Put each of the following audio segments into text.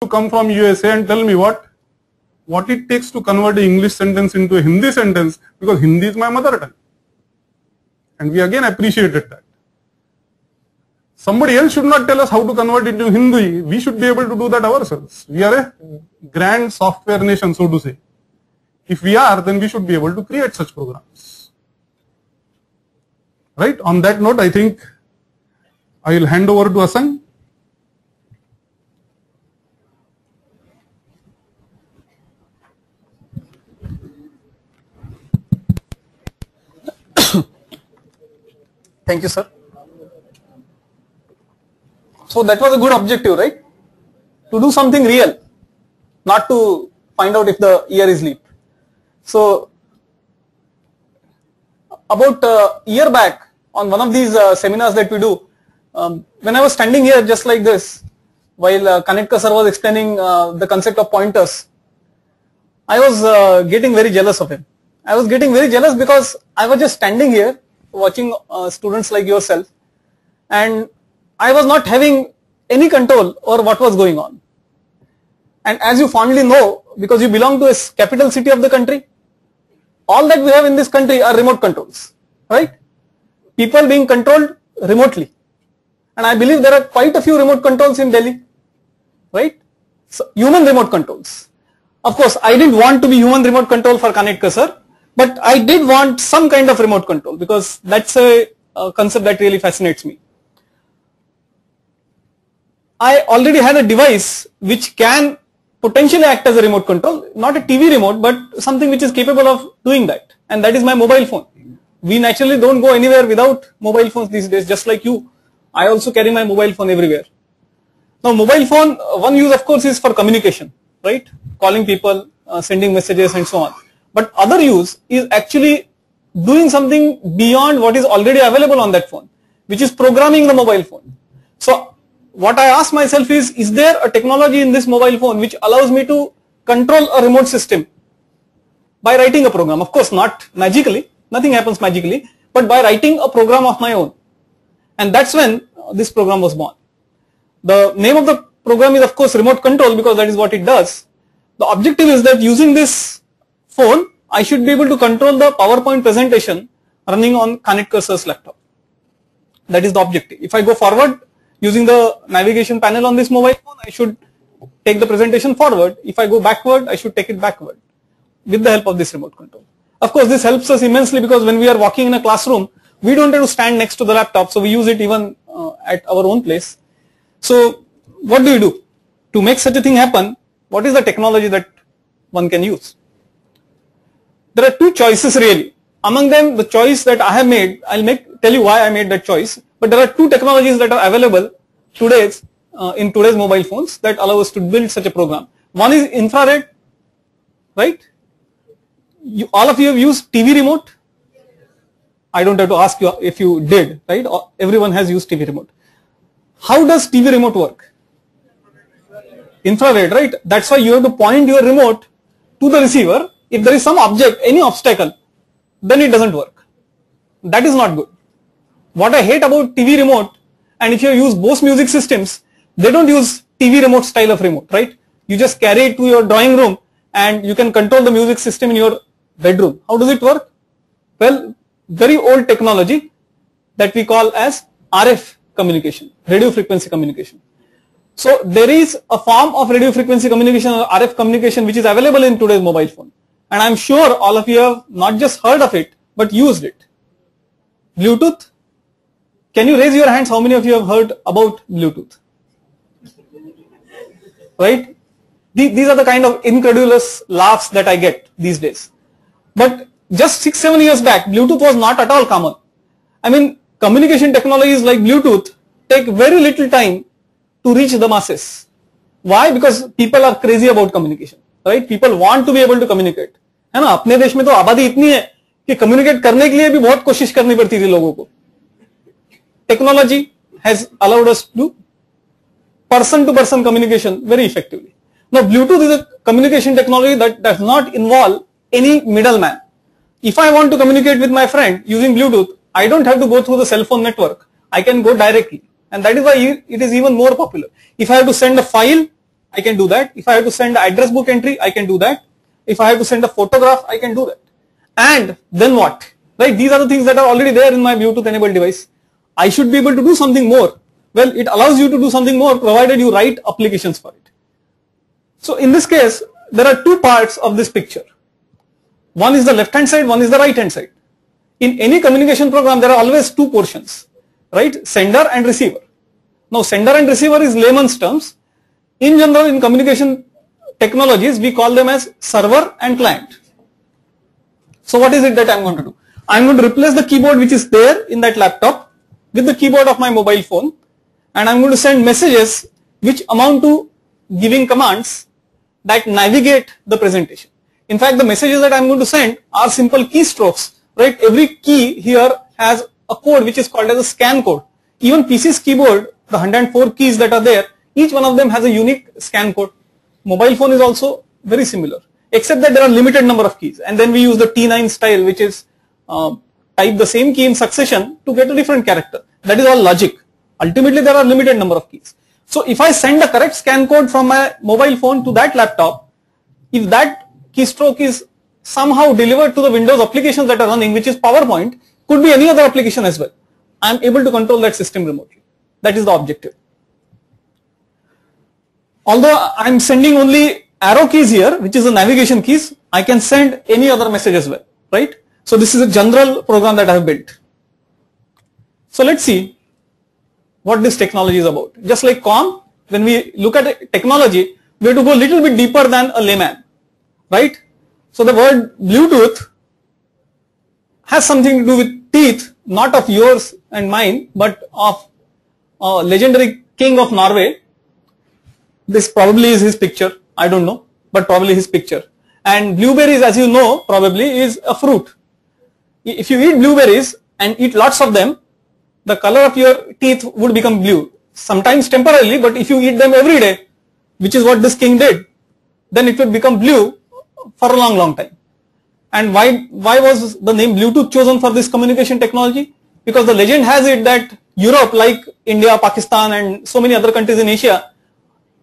to come from USA and tell me what it takes to convert an English sentence into a Hindi sentence, because Hindi is my mother tongue. And we again appreciated that. Somebody else should not tell us how to convert it into Hindi. We should be able to do that ourselves. We are a grand software nation, so to say. If we are, then we should be able to create such programs. Right? On that note, I think I will hand over to Ashang. Thank you, sir. So that was a good objective, right? To do something real, not to find out if the ear is leaped. So about a year back, on one of these seminars that we do, when I was standing here just like this, while Kanetkar sir was explaining the concept of pointers, I was getting very jealous of him. I was getting very jealous because I was just standing here watching students like yourself, and I was not having any control over what was going on. And as you fondly know, because you belong to a capital city of the country, all that we have in this country are remote controls, right? People being controlled remotely. And I believe there are quite a few remote controls in Delhi, right? So, human remote controls. Of course, I didn't want to be human remote control for Kanetkar sir, but I did want some kind of remote control, because that's a concept that really fascinates me. I already had a device which can potentially act as a remote control, not a TV remote, but something which is capable of doing that, and that is my mobile phone. We naturally don't go anywhere without mobile phones these days, just like you. I also carry my mobile phone everywhere. Now mobile phone, one use of course is for communication, right? Calling people, sending messages and so on. But other use is actually doing something beyond what is already available on that phone, which is programming the mobile phone. So what I ask myself is there a technology in this mobile phone which allows me to control a remote system by writing a program? Of course not magically, nothing happens magically, but by writing a program of my own. And that's when this program was born. The name of the program is of course remote control, because that is what it does. The objective is that using this phone, I should be able to control the PowerPoint presentation running on Kanetkar sir's laptop. That is the objective. If I go forward using the navigation panel on this mobile phone, I should take the presentation forward. If I go backward, I should take it backward with the help of this remote control. Of course, this helps us immensely, because when we are walking in a classroom, we don't have to stand next to the laptop, so we use it even at our own place. So what do? To make such a thing happen, what is the technology that one can use? There are two choices really. Among them, the choice that I have made, tell you why I made that choice. But there are two technologies that are available in today's mobile phones that allow us to build such a program. One is infrared, right? All of you have used TV remote. I don't have to ask you if you did, right? Everyone has used TV remote. How does TV remote work? Infrared, right? That's why you have to point your remote to the receiver. If there is some object, any obstacle, then it doesn't work. That is not good. What I hate about TV remote, and if you use Bose music systems, they don't use TV remote style of remote, right? You just carry it to your drawing room and you can control the music system in your bedroom. How does it work? Well, very old technology that we call as RF communication, radio frequency communication. So there is a form of radio frequency communication or RF communication which is available in today's mobile phone. And I'm sure all of you have not just heard of it, but used it. Bluetooth. Can you raise your hands? How many of you have heard about Bluetooth? Right? These are the kind of incredulous laughs that I get these days. But just 6-7 years back, Bluetooth was not at all common. I mean, communication technologies like Bluetooth take very little time to reach the masses. Why? Because people are crazy about communication, right? People want to be able to communicate. है ना? अपने देश में तो आबादी इतनी है कि communicate करने के लिए भी बहुत कोशिश करनी पड़ती थी लोगों को. Technology has allowed us to do person-to-person communication very effectively. Now, Bluetooth is a communication technology that does not involve any middleman. If I want to communicate with my friend using Bluetooth, I don't have to go through the cell phone network. I can go directly. And that is why it is even more popular. If I have to send a file I can do that. If I have to send an address book entry, I can do that. If I have to send a photograph, I can do that. And then what? Right? These are the things that are already there in my Bluetooth enabled device. I should be able to do something more. Well, it allows you to do something more provided you write applications for it. So in this case, there are two parts of this picture. One is the left hand side, one is the right hand side. In any communication program, there are always two portions, right? Sender and receiver. Now, sender and receiver is layman's terms. In general, in communication technologies, we call them as server and client. So what is it that I am going to do? I am going to replace the keyboard which is there in that laptop with the keyboard of my mobile phone, and I am going to send messages which amount to giving commands that navigate the presentation. In fact, the messages that I am going to send are simple keystrokes, right? Every key here has a code which is called as a scan code. Even PC's keyboard, the 104 keys that are there, each one of them has a unique scan code. Mobile phone is also very similar, except that there are limited number of keys, and then we use the T9 style, which is type the same key in succession to get a different character. That is all logic. Ultimately, there are limited number of keys. So if I send the correct scan code from my mobile phone to that laptop, if that keystroke is somehow delivered to the Windows applications that are running, which is PowerPoint, could be any other application as well, I am able to control that system remotely. That is the objective. Although I am sending only arrow keys here, which is the navigation keys, I can send any other message as well, right? So this is a general program that I have built. So let's see what this technology is about. Just like COM, when we look at technology, we have to go a little bit deeper than a layman, right? So the word Bluetooth has something to do with teeth, not of yours and mine, but of a legendary king of Norway. This probably is his picture, I don't know, but probably his picture. And blueberries, as you know, probably is a fruit. If you eat blueberries and eat lots of them, the color of your teeth would become blue, sometimes temporarily, but if you eat them every day, which is what this king did, then it would become blue for a long, long time. And why was the name Bluetooth chosen for this communication technology? Because the legend has it that Europe, like India, Pakistan and so many other countries in Asia,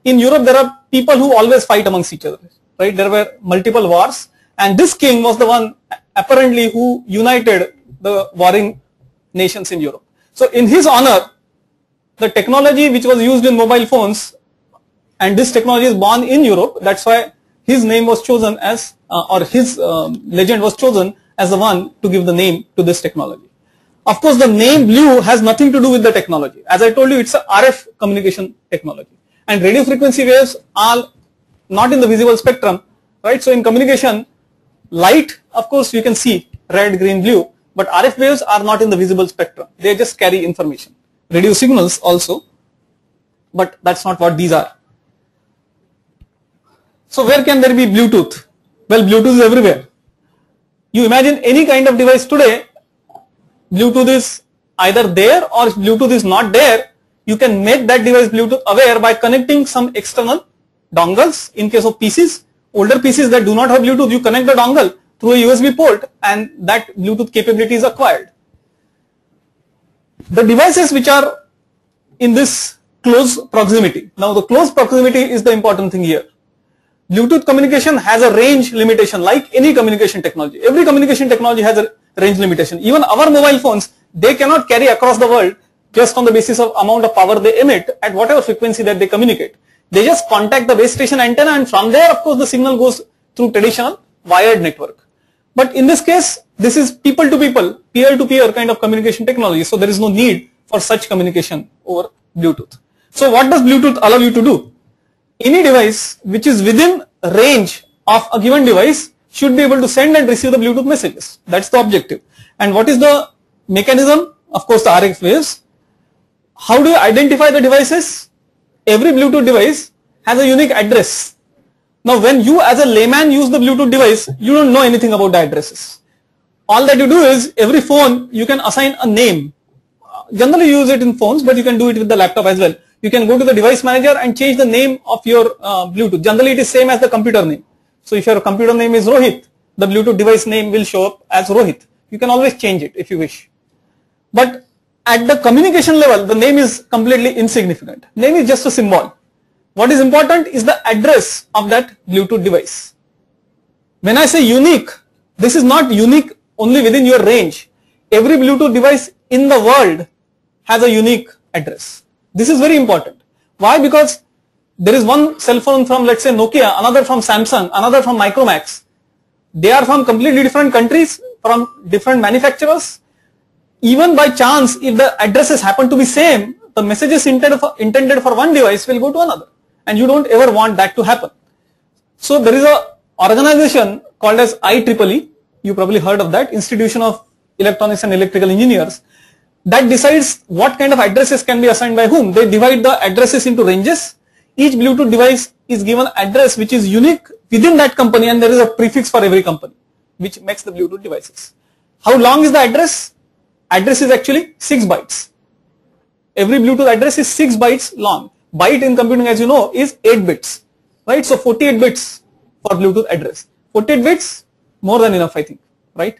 in Europe there are people who always fight amongst each other, right? There were multiple wars, and this king was the one apparently who united the warring nations in Europe. So in his honor, the technology which was used in mobile phones, and this technology is born in Europe, that's why his name was chosen as, or his legend was chosen as the one to give the name to this technology. Of course, the name blue has nothing to do with the technology. As I told you, it's a RF communication technology. And radio frequency waves are not in the visible spectrum, right? So in communication, light, of course, you can see red, green, blue, but RF waves are not in the visible spectrum. They just carry information. Radio signals also, but that's not what these are. So where can there be Bluetooth? Well, Bluetooth is everywhere. You imagine any kind of device today, Bluetooth is either there or if Bluetooth is not there, you can make that device Bluetooth aware by connecting some external dongles. In case of PCs, older PCs that do not have Bluetooth, you connect the dongle through a USB port and that Bluetooth capability is acquired. The devices which are in this close proximity. Now the close proximity is the important thing here. Bluetooth communication has a range limitation like any communication technology. Every communication technology has a range limitation. Even our mobile phones, they cannot carry across the world just on the basis of amount of power they emit at whatever frequency that they communicate. They just contact the base station antenna, and from there, of course, the signal goes through traditional wired network. But in this case, this is people to people, peer to peer kind of communication technology. So there is no need for such communication over Bluetooth. So what does Bluetooth allow you to do? Any device which is within range of a given device should be able to send and receive the Bluetooth messages. That's the objective. And what is the mechanism? Of course, the RF waves. How do you identify the devices? Every Bluetooth device has a unique address. Now, when you as a layman use the Bluetooth device, you don't know anything about the addresses. All that you do is every phone you can assign a name. Generally you use it in phones, but you can do it with the laptop as well. You can go to the device manager and change the name of your Bluetooth. Generally it is same as the computer name. So if your computer name is Rohit, the Bluetooth device name will show up as Rohit. You can always change it if you wish. But at the communication level, the name is completely insignificant. Name is just a symbol. What is important is the address of that Bluetooth device. When I say unique, this is not unique only within your range. Every Bluetooth device in the world has a unique address. This is very important. Why? Because there is one cell phone from, let's say, Nokia, another from Samsung, another from Micromax. They are from completely different countries, from different manufacturers. Even by chance, if the addresses happen to be same, the messages intended for one device will go to another. And you don't ever want that to happen. So there is a organization called as IEEE. You probably heard of that, Institution of Electronics and Electrical Engineers, that decides what kind of addresses can be assigned by whom. They divide the addresses into ranges. Each Bluetooth device is given address which is unique within that company, and there is a prefix for every company which makes the Bluetooth devices. How long is the address? Address is actually 6 bytes. Every Bluetooth address is 6 bytes long. Byte in computing, as you know, is 8 bits. Right? So 48 bits for Bluetooth address. 48 bits, more than enough, I think. Right?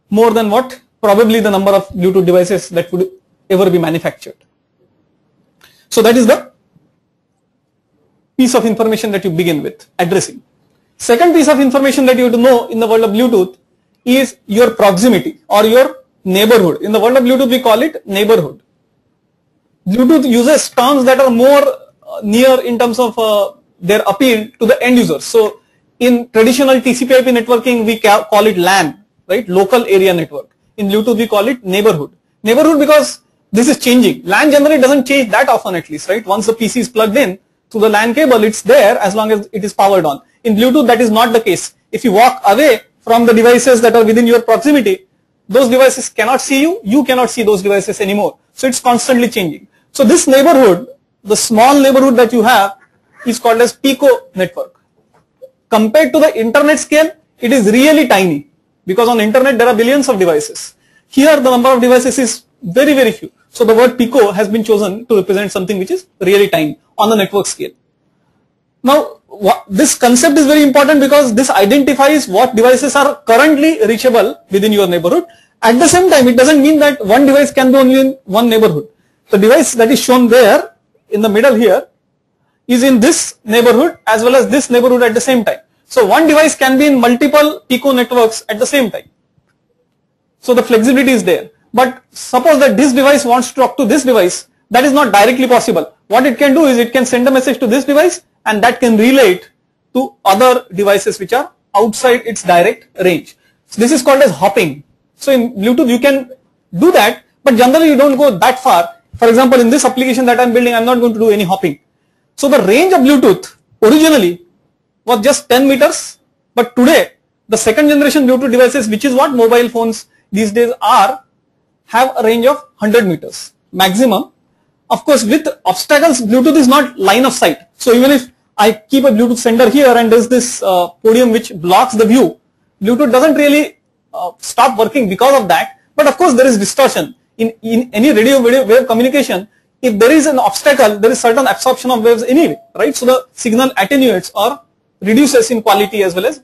More than what? Probably the number of Bluetooth devices that would ever be manufactured. So that is the piece of information that you begin with, addressing. Second piece of information that you have to know in the world of Bluetooth is your proximity or your neighborhood. In the world of Bluetooth, we call it neighborhood. Bluetooth uses terms that are more near in terms of their appeal to the end users. So in traditional TCP/IP networking, we call it LAN, right? Local area network. In Bluetooth, we call it neighborhood. Neighborhood because this is changing. LAN generally doesn't change that often, at least, right? Once the PC is plugged in through the LAN cable, it's there as long as it is powered on. In Bluetooth, that is not the case. If you walk away from the devices that are within your proximity, those devices cannot see you. You cannot see those devices anymore. So it's constantly changing. So this neighborhood, the small neighborhood that you have, is called as pico network. Compared to the internet scale, it is really tiny, because on internet there are billions of devices. Here the number of devices is very, very few. So the word pico has been chosen to represent something which is really tiny on the network scale. Now this concept is very important because this identifies what devices are currently reachable within your neighborhood. At the same time, it doesn't mean that one device can be only in one neighborhood. The device that is shown there in the middle here is in this neighborhood as well as this neighborhood at the same time. So one device can be in multiple pico networks at the same time. So the flexibility is there. But suppose that this device wants to talk to this device, that is not directly possible. What it can do is it can send a message to this device and that can relay it to other devices which are outside its direct range. So this is called as hopping. So in Bluetooth you can do that, but generally you don't go that far. For example, in this application that I'm building, I'm not going to do any hopping. So the range of Bluetooth originally was just 10 meters, but today the second generation Bluetooth devices, which is what mobile phones these days are, have a range of 100 meters maximum. Of course, with obstacles, Bluetooth is not line of sight. So even if I keep a Bluetooth sender here and there's this podium which blocks the view, Bluetooth doesn't really stop working because of that. But of course, there is distortion. In any radio wave communication, if there is an obstacle, there is certain absorption of waves anyway, right? So the signal attenuates or reduces in quality as well as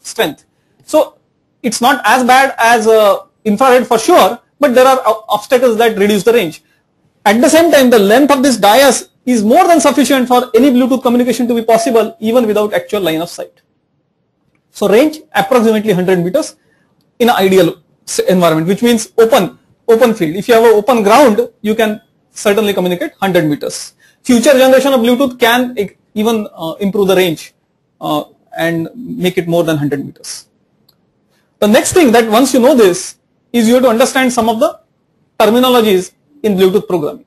strength. So it's not as bad as infrared for sure, but there are obstacles that reduce the range. At the same time, the length of this diodes is more than sufficient for any Bluetooth communication to be possible even without actual line of sight. So range approximately 100 meters in an ideal environment, which means open field. If you have an open ground, you can certainly communicate 100 meters. Future generation of Bluetooth can even improve the range and make it more than 100 meters. The next thing that once you know this is you have to understand some of the terminologies in Bluetooth programming.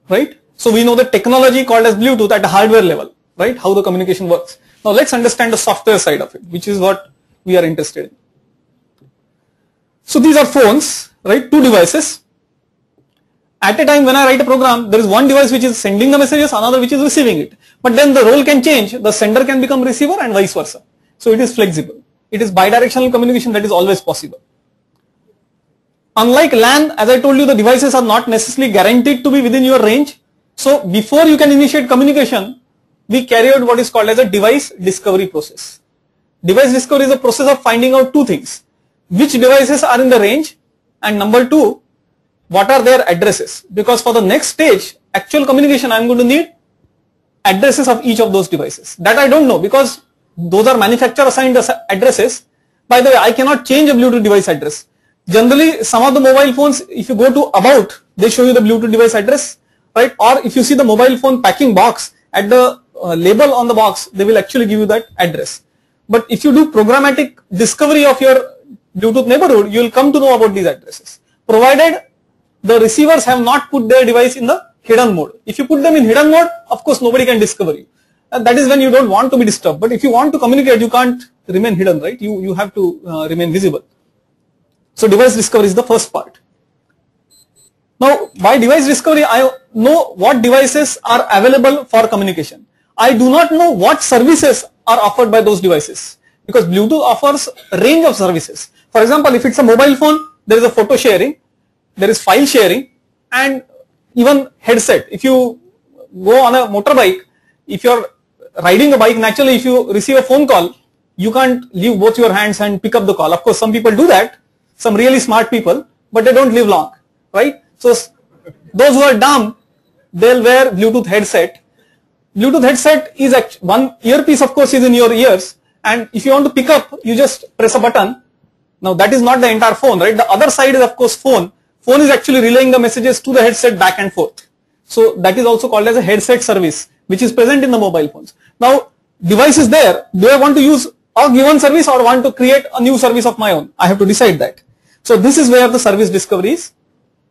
Right? So we know the technology called as Bluetooth at a hardware level, right? How the communication works. Now let's understand the software side of it, which is what we are interested in. So these are phones, right? Two devices. At a time when I write a program, there is one device which is sending the messages, another which is receiving it. But then the role can change. The sender can become receiver and vice versa. So it is flexible. It is bidirectional communication that is always possible. Unlike LAN, as I told you, the devices are not necessarily guaranteed to be within your range. So before you can initiate communication, we carry out what is called as a device discovery process. Device discovery is a process of finding out two things. Which devices are in the range, and number two, what are their addresses? Because for the next stage, actual communication, I'm going to need addresses of each of those devices. That I don't know because those are manufacturer assigned addresses. By the way, I cannot change a Bluetooth device address. Generally, some of the mobile phones, if you go to about, they show you the Bluetooth device address, right? Or if you see the mobile phone packing box, at the label on the box, they will actually give you that address. But if you do programmatic discovery of your Bluetooth neighborhood, you will come to know about these addresses, provided the receivers have not put their device in the hidden mode. If you put them in hidden mode, of course nobody can discover you. And that is when you don't want to be disturbed. But if you want to communicate, you can't remain hidden, right? You have to remain visible. So device discovery is the first part. Now, by device discovery, I know what devices are available for communication. I do not know what services are offered by those devices, because Bluetooth offers a range of services. For example, if it's a mobile phone, there is a photo sharing, there is file sharing, and even headset. If you go on a motorbike, if you're riding a bike, naturally if you receive a phone call, you can't leave both your hands and pick up the call. Of course, some people do that, some really smart people, but they don't live long, right? So those who are dumb, they'll wear Bluetooth headset. Bluetooth headset is one earpiece, of course, is in your ears, and if you want to pick up, you just press a button. Now that is not the entire phone, right? The other side is of course phone. Phone is actually relaying the messages to the headset back and forth. So that is also called as a headset service, which is present in the mobile phones. Now device is there. Do I want to use a given service or want to create a new service of my own? I have to decide that. So this is where the service discovery is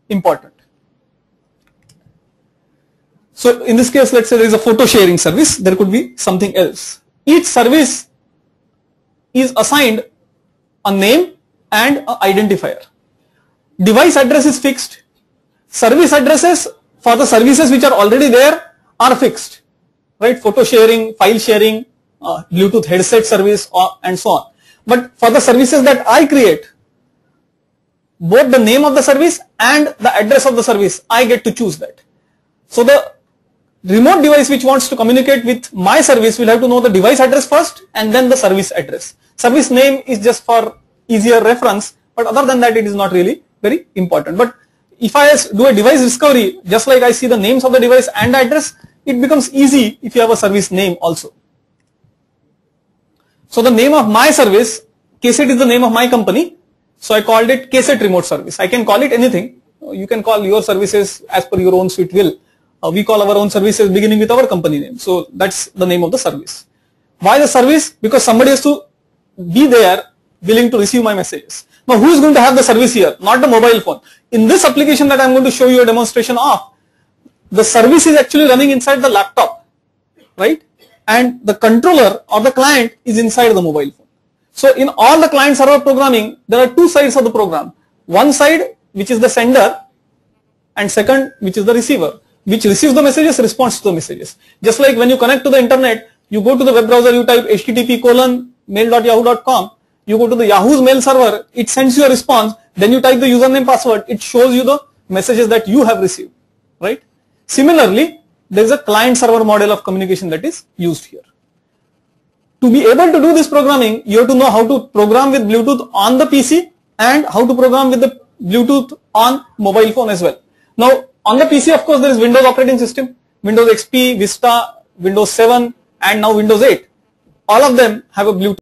important. So in this case, let's say there is a photo sharing service. There could be something else. Each service is assigned a name and an identifier. Device address is fixed. Service addresses for the services which are already there are fixed, right? Photo sharing, file sharing, Bluetooth headset service, and so on. But for the services that I create, both the name of the service and the address of the service, I get to choose that. So the remote device which wants to communicate with my service will have to know the device address first and then the service address. Service name is just for easier reference, but other than that it is not really very important. But if I do a device discovery, just like I see the names of the device and the address, it becomes easy if you have a service name also. So the name of my service, KSET is the name of my company, so I called it KSET remote service. I can call it anything. You can call your services as per your own sweet will. We call our own services beginning with our company name. So that's the name of the service. Why the service? Because somebody has to be there willing to receive my messages. Now who is going to have the service here? Not the mobile phone. In this application that I am going to show you a demonstration of, the service is actually running inside the laptop, right? And the controller or the client is inside the mobile phone. So in all the client server programming, there are two sides of the program. One side which is the sender, and second which is the receiver, which receives the messages, responds to the messages. Just like when you connect to the internet, you go to the web browser, you type http:/mail.yahoo.com, you go to the Yahoo's mail server, it sends you a response, then you type the username password, it shows you the messages that you have received, right? Similarly, there is a client server model of communication that is used here. To be able to do this programming, you have to know how to program with Bluetooth on the PC and how to program with the Bluetooth on mobile phone as well. Now, on the PC, of course, there is Windows operating system, Windows XP, Vista, Windows 7, and now Windows 8. All of them have a Bluetooth.